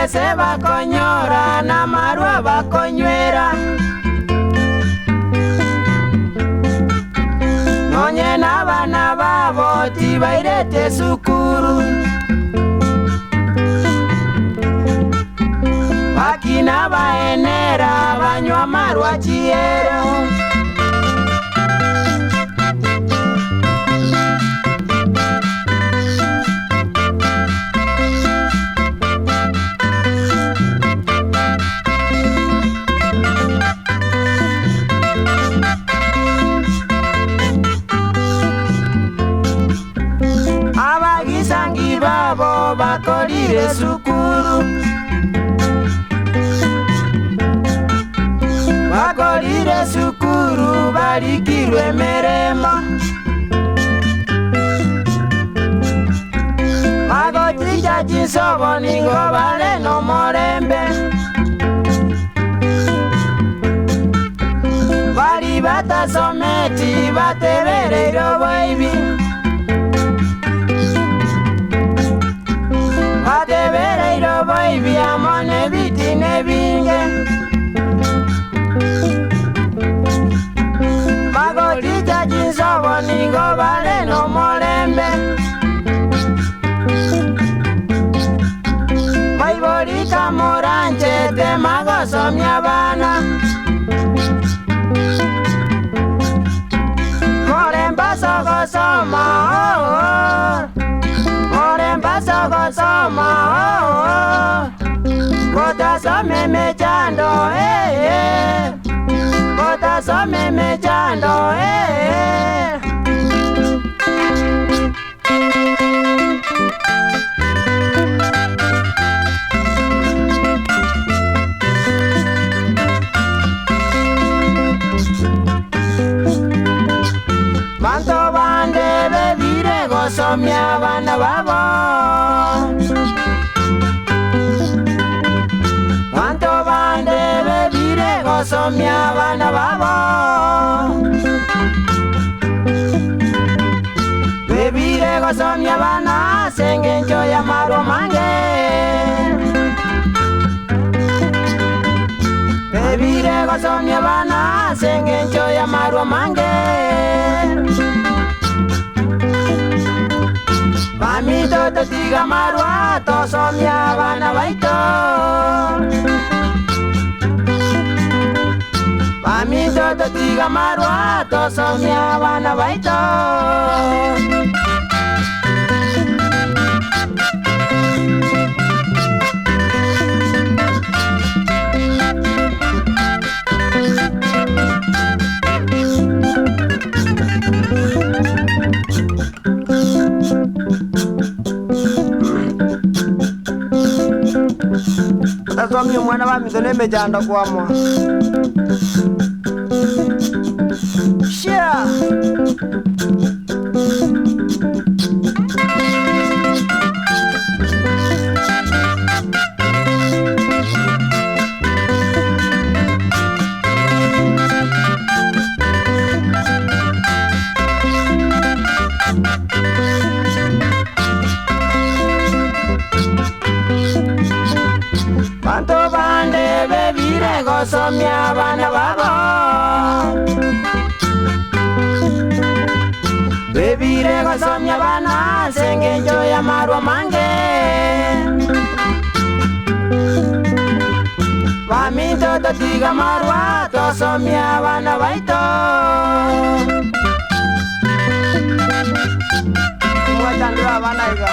Bese bakonyora na marua bakonywera. Nonye n'abana babo tibairete sukuru. Bakina baenera banywa marua chiero. Abagisangi babo bakolire sukuru. Bakolire sukuru balikirwe merema. Bagotija chinsobo ningo bale no morembe. Bali batasometi batebere irobo ibi. Batebere irobo ibi amone biti nebinge. Bagotija chinsobo ningo bale no morembe. Baiborika moranje te magosomya bana. Moremba sogosoma oh oh. Moremba sogosoma oh oh. Bota some mechando eh. Bota some mechando eh. Manto bande bebire gosomya bana babo. Manto bande bebire gosomya bana babo. Bebire gosomya bana sengenjo ya maromange. Bebire gosomya bana sengenjo ya maromange. Pamito totiga marua tosomya bana baito. Pamito totiga marua tosomya bana baito. Tasomya mwana wa mizone mejanda kwamwa. Share. Manto bande bebire gosomya bana babo. Bebire gosomya bana sengenjo ya marwa mange. Pamito totiga marwa tosomya bana baito. Mwachandura bana iga.